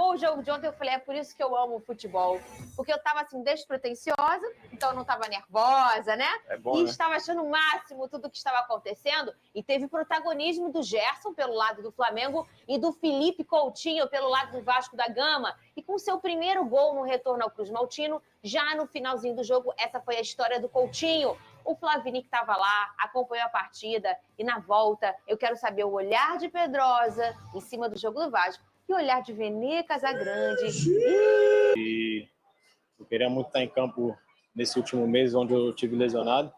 acabou o jogo de ontem, eu falei, é por isso que eu amo o futebol. Porque eu tava, assim, despretensiosa, então eu não tava nervosa, né? E estava achando o máximo tudo que estava acontecendo. E teve protagonismo do Gerson pelo lado do Flamengo e do Felipe Coutinho pelo lado do Vasco da Gama. E com seu primeiro gol no retorno ao Cruz Maltino, já no finalzinho do jogo, essa foi a história do Coutinho. O Flavini que estava lá, acompanhou a partida e na volta eu quero saber o olhar de Pedrosa em cima do jogo do Vasco e o olhar de Vene Casagrande. E eu queria muito estar em campo nesse último mês onde eu tive lesionado,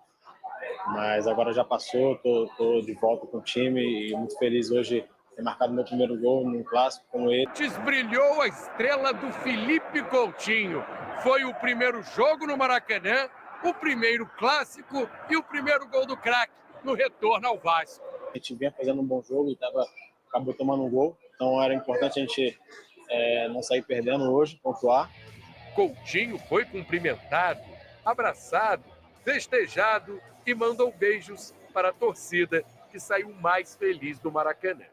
mas agora já passou, tô de volta com o time e muito feliz hoje de ter marcado meu primeiro gol num clássico como ele. Brilhou a estrela do Felipe Coutinho. Foi o primeiro jogo no Maracanã, o primeiro clássico e o primeiro gol do craque no retorno ao Vasco. A gente vinha fazendo um bom jogo e acabou tomando um gol, então era importante a gente não sair perdendo hoje, pontuar. Coutinho foi cumprimentado, abraçado, festejado e mandou beijos para a torcida que saiu mais feliz do Maracanã.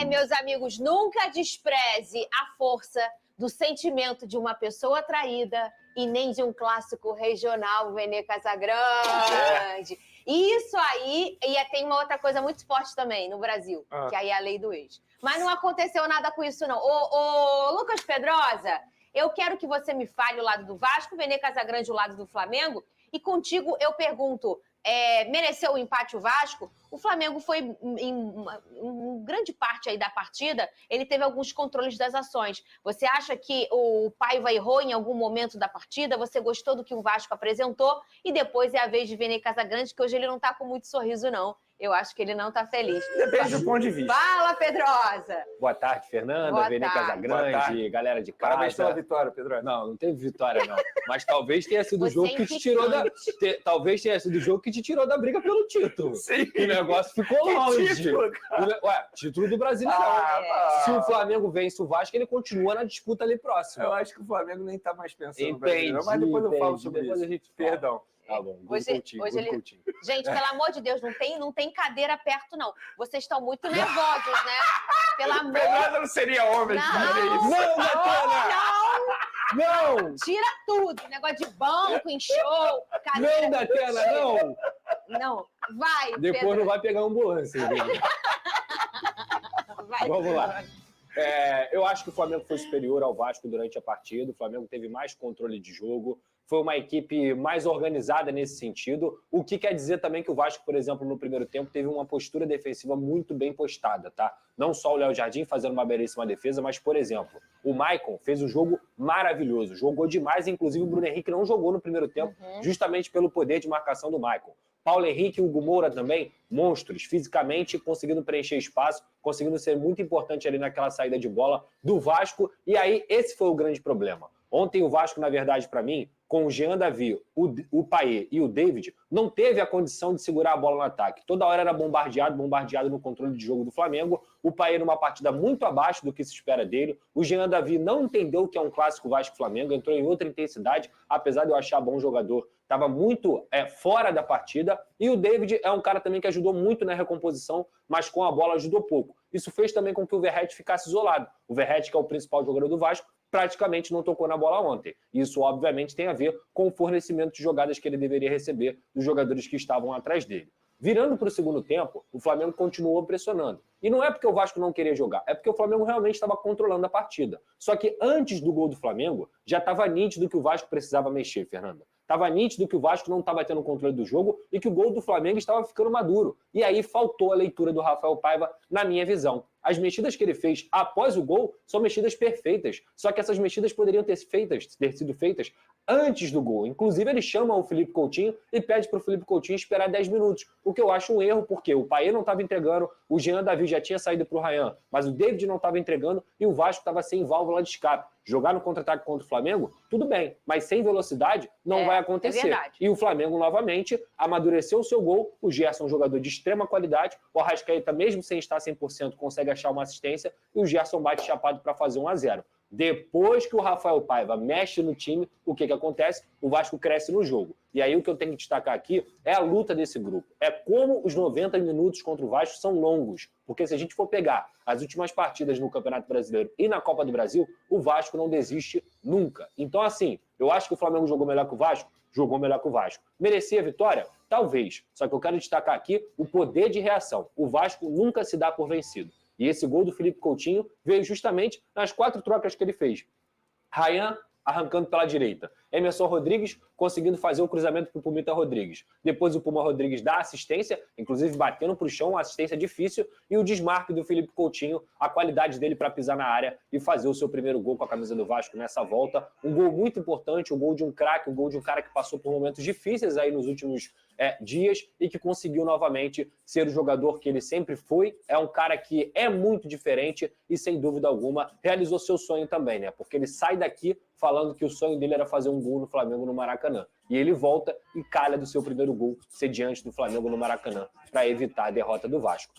Meus amigos, nunca despreze a força do sentimento de uma pessoa traída e nem de um clássico regional, Vene Casagrande. Isso aí, e tem uma outra coisa muito forte também no Brasil, que aí é a lei do ex. Mas não aconteceu nada com isso, não. Ô, Lucas Pedrosa, eu quero que você me fale o lado do Vasco, Vene Casagrande o lado do Flamengo, e contigo eu pergunto, mereceu o empate o Vasco? O Flamengo foi, em grande parte aí da partida, ele teve alguns controles das ações. Você acha que o Paiva errou em algum momento da partida? Você gostou do que o Vasco apresentou? E depois é a vez de Vene Casagrande, que hoje ele não tá com muito sorriso, não. Eu acho que ele não tá feliz. Depende do ponto de vista. Fala, Pedrosa! Boa tarde, Fernanda, Vene Casagrande, galera de casa. Parabéns pela vitória, Pedro. Não teve vitória, não. Mas talvez tenha sido o jogo que te tirou da... Talvez tenha sido o jogo que te tirou da briga pelo título. Sim. O negócio ficou longe. Título, cara. Título do Brasileirão. Se o Flamengo vence o Vasco, ele continua na disputa ali próximo. Eu acho que o Flamengo nem tá mais pensando no Entendi, Brasileirão, mas depois eu falo sobre depois isso. A gente fala. Perdão. Tá bom. Hoje ele... Gente, pelo amor de Deus, não tem cadeira perto, não. Vocês estão muito nervosos, né? Pelo amor... Fernanda não seria homem de fazer isso. Não, Datena! Não! Tira tudo. Negócio de banco, em show, cadeira... Não, Datena, não! Não, vai, Depois Pedro. não vai pegar ambulância. Vai, Vamos lá. Eu acho que o Flamengo foi superior ao Vasco durante a partida. O Flamengo teve mais controle de jogo. Foi uma equipe mais organizada nesse sentido, o que quer dizer também que o Vasco, por exemplo, no primeiro tempo, teve uma postura defensiva muito bem postada, tá? Não só o Léo Jardim fazendo uma belíssima defesa, mas, por exemplo, o Maicon fez um jogo maravilhoso, jogou demais, inclusive o Bruno Henrique não jogou no primeiro tempo, justamente pelo poder de marcação do Maicon. Paulo Henrique e Hugo Moura também, monstros, fisicamente, conseguindo preencher espaço, conseguindo ser muito importante ali naquela saída de bola do Vasco, e aí esse foi o grande problema. Ontem o Vasco, na verdade, para mim, com o Jean Davi, o Payet e o David, não teve a condição de segurar a bola no ataque. Toda hora era bombardeado no controle de jogo do Flamengo. O Payet numa partida muito abaixo do que se espera dele. O Jean Davi não entendeu o que é um clássico Vasco-Flamengo, entrou em outra intensidade, apesar de eu achar bom jogador. Estava muito fora da partida. E o David é um cara também que ajudou muito na recomposição, mas com a bola ajudou pouco. Isso fez também com que o Verratti ficasse isolado. O Verratti, que é o principal jogador do Vasco, praticamente não tocou na bola ontem. Isso, obviamente, tem a ver com o fornecimento de jogadas que ele deveria receber dos jogadores que estavam atrás dele. Virando para o segundo tempo, o Flamengo continuou pressionando. E não é porque o Vasco não queria jogar, é porque o Flamengo realmente estava controlando a partida. Só que antes do gol do Flamengo, já estava nítido que o Vasco precisava mexer, Fernanda. Estava nítido que o Vasco não estava tendo controle do jogo e que o gol do Flamengo estava ficando maduro. E aí faltou a leitura do Rafael Paiva, na minha visão. As mexidas que ele fez após o gol são mexidas perfeitas. Só que essas mexidas poderiam ter sido feitas antes do gol. Inclusive, ele chama o Felipe Coutinho e pede para o Felipe Coutinho esperar 10 minutos. O que eu acho um erro, porque o Payet não estava entregando, o Jean Davi já tinha saído para o Ryan, mas o David não estava entregando e o Vasco estava sem válvula de escape. Jogar no contra-ataque contra o Flamengo, tudo bem, mas sem velocidade não vai acontecer. E o Flamengo, novamente, amadureceu o seu gol. O Gerson, um jogador de extrema qualidade. O Arrascaeta, mesmo sem estar 100%, consegue achar uma assistência. E o Gerson bate chapado para fazer 1-0. Depois que o Rafael Paiva mexe no time, o que acontece? O Vasco cresce no jogo. E aí o que eu tenho que destacar aqui é a luta desse grupo. É como os 90 minutos contra o Vasco são longos. Porque se a gente for pegar as últimas partidas no Campeonato Brasileiro e na Copa do Brasil, o Vasco não desiste nunca. Então, assim, eu acho que o Flamengo jogou melhor que o Vasco? Jogou melhor que o Vasco. Merecia a vitória? Talvez. Só que eu quero destacar aqui o poder de reação. O Vasco nunca se dá por vencido. E esse gol do Felipe Coutinho veio justamente nas 4 trocas que ele fez. Ryan arrancando pela direita. Emerson Rodrigues conseguindo fazer o cruzamento para o Pumita Rodrigues. Depois o Puma Rodrigues dá assistência, inclusive batendo para o chão, uma assistência difícil, e o desmarque do Felipe Coutinho, a qualidade dele para pisar na área e fazer o seu primeiro gol com a camisa do Vasco nessa volta. Um gol muito importante, um gol de um craque, um gol de um cara que passou por momentos difíceis aí nos últimos dias e que conseguiu novamente ser o jogador que ele sempre foi. É um cara que é muito diferente e, sem dúvida alguma, realizou seu sonho também, né? Porque ele sai daqui falando que o sonho dele era fazer um gol no Flamengo no Maracanã. E ele volta e calha do seu primeiro gol ser diante do Flamengo no Maracanã para evitar a derrota do Vasco.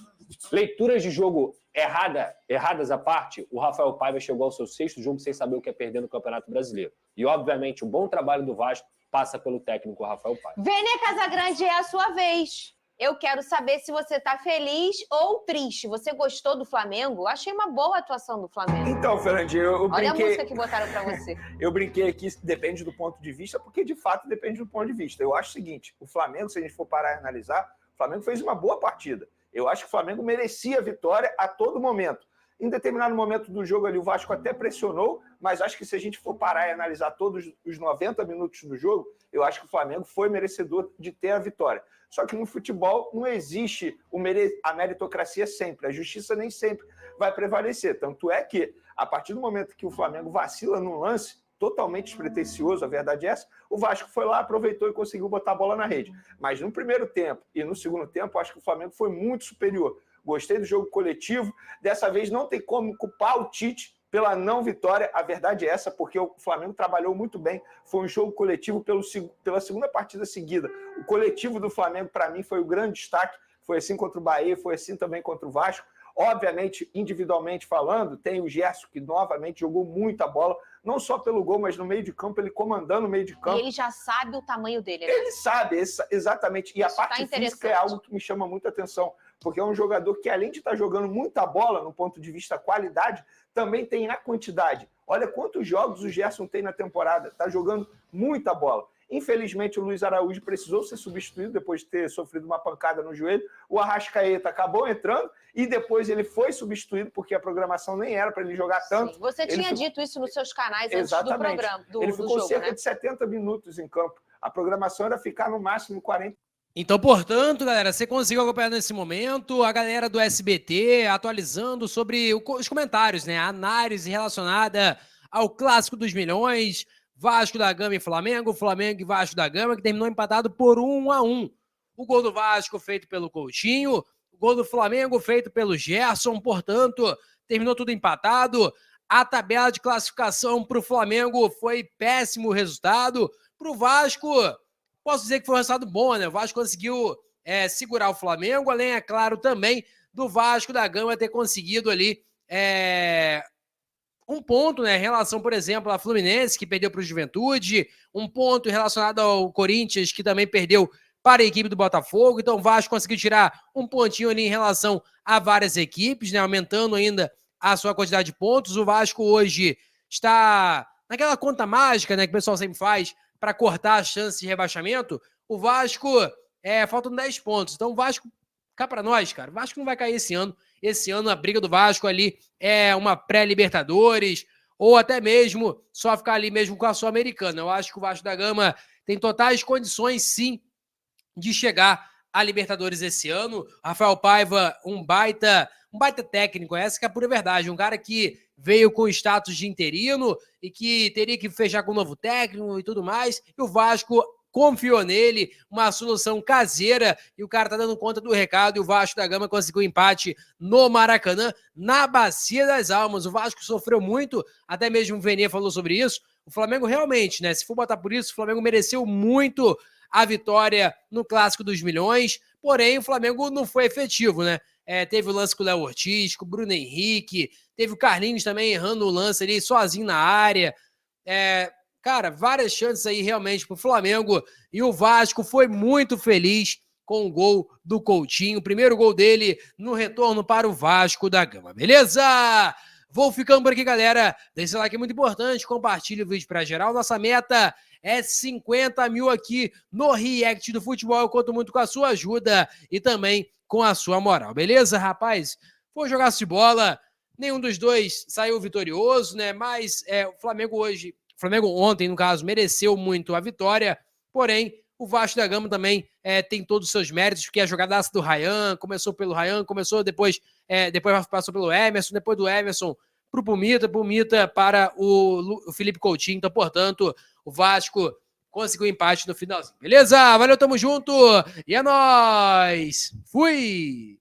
Leituras de jogo erradas à parte, o Rafael Paiva chegou ao seu 6º jogo sem saber o que é perder no Campeonato Brasileiro. E, obviamente, o bom trabalho do Vasco passa pelo técnico Rafael Paiva. Vene Casagrande, é a sua vez. Eu quero saber se você está feliz ou triste. Você gostou do Flamengo? Achei uma boa atuação do Flamengo. Então, Fernandinho, eu brinquei... Olha a música que botaram para você. Eu brinquei aqui, depende do ponto de vista, porque de fato depende do ponto de vista. Eu acho o seguinte, o Flamengo, se a gente for parar e analisar, o Flamengo fez uma boa partida. Eu acho que o Flamengo merecia a vitória a todo momento. Em determinado momento do jogo ali, o Vasco até pressionou, mas acho que se a gente for parar e analisar todos os 90 minutos do jogo, eu acho que o Flamengo foi merecedor de ter a vitória. Só que no futebol não existe a meritocracia sempre, a justiça nem sempre vai prevalecer. Tanto é que, a partir do momento que o Flamengo vacila num lance totalmente despretensioso, a verdade é essa, o Vasco foi lá, aproveitou e conseguiu botar a bola na rede. Mas no primeiro tempo e no segundo tempo, acho que o Flamengo foi muito superior. Gostei do jogo coletivo. Dessa vez não tem como culpar o Tite pela não vitória. A verdade é essa, porque o Flamengo trabalhou muito bem. Foi um jogo coletivo pela segunda partida seguida. O coletivo do Flamengo, para mim, foi o grande destaque. Foi assim contra o Bahia, foi assim também contra o Vasco. Obviamente, individualmente falando, tem o Gerson, que novamente jogou muita bola, não só pelo gol, mas no meio de campo, ele comandando o meio de campo. E ele já sabe o tamanho dele, né? Ele sabe, exatamente. E a parte física é algo que me chama muita atenção, porque é um jogador que, além de estar jogando muita bola, no ponto de vista qualidade, também tem na quantidade. Olha quantos jogos o Gerson tem na temporada, está jogando muita bola. Infelizmente, o Luiz Araújo precisou ser substituído depois de ter sofrido uma pancada no joelho. O Arrascaeta acabou entrando e depois ele foi substituído porque a programação nem era para ele jogar tanto. Sim, você tinha dito isso nos seus canais antes do programa, ele ficou do jogo, cerca né? de 70 minutos em campo. A programação era ficar no máximo 40. Então, portanto, galera, você conseguiu acompanhar nesse momento a galera do SBT atualizando sobre os comentários, né? A análise relacionada ao Clássico dos Milhões, Vasco da Gama e Flamengo, Flamengo e Vasco da Gama, que terminou empatado por 1-1. O gol do Vasco feito pelo Coutinho, o gol do Flamengo feito pelo Gerson, portanto, terminou tudo empatado. A tabela de classificação para o Flamengo foi péssimo resultado. Para o Vasco, posso dizer que foi um resultado bom, né? O Vasco conseguiu segurar o Flamengo, além, é claro, também do Vasco da Gama ter conseguido ali um ponto, né, em relação, por exemplo, à Fluminense, que perdeu para o Juventude, um ponto relacionado ao Corinthians, que também perdeu para a equipe do Botafogo. Então o Vasco conseguiu tirar um pontinho ali em relação a várias equipes, né, aumentando ainda a sua quantidade de pontos. O Vasco hoje está naquela conta mágica, né, que o pessoal sempre faz para cortar a chance de rebaixamento. O Vasco, faltam 10 pontos. Então o Vasco, cá para nós, cara, o Vasco não vai cair esse ano. Esse ano a briga do Vasco ali é uma pré-Libertadores ou até mesmo só ficar ali mesmo com a Sul-Americana. Eu acho que o Vasco da Gama tem totais condições, sim, de chegar à Libertadores esse ano. Rafael Paiva, um baita técnico, essa que é a pura verdade. Um cara que veio com status de interino e que teria que fechar com um novo técnico e tudo mais. E o Vasco confiou nele, uma solução caseira, e o cara tá dando conta do recado, e o Vasco da Gama conseguiu empate no Maracanã, na Bacia das Almas. O Vasco sofreu muito, até mesmo o Vene falou sobre isso. O Flamengo realmente, né, se for botar por isso, o Flamengo mereceu muito a vitória no Clássico dos Milhões, porém o Flamengo não foi efetivo, né? Teve o lance com o Léo Ortiz, com o Bruno Henrique, Teve o Carlinhos também errando o lance ali, sozinho na área. Cara, várias chances aí realmente pro Flamengo. E o Vasco foi muito feliz com o gol do Coutinho. O primeiro gol dele no retorno para o Vasco da Gama. Beleza? Vou ficando por aqui, galera. Deixa seu like, é muito importante. Compartilhe o vídeo para geral. Nossa meta é 50 mil aqui no React do Futebol. Eu conto muito com a sua ajuda e também com a sua moral. Beleza, rapaz? Vou jogar bola. Nenhum dos dois saiu vitorioso, né? Mas o Flamengo ontem, no caso, mereceu muito a vitória. Porém, o Vasco da Gama também tem todos os seus méritos, porque a jogadaça do Ryan, começou pelo Ryan, depois passou pelo Emerson, depois do Emerson para o Pumita para o Felipe Coutinho. Então, portanto, o Vasco conseguiu empate no finalzinho. Beleza? Valeu, tamo junto! E é nóis! Fui!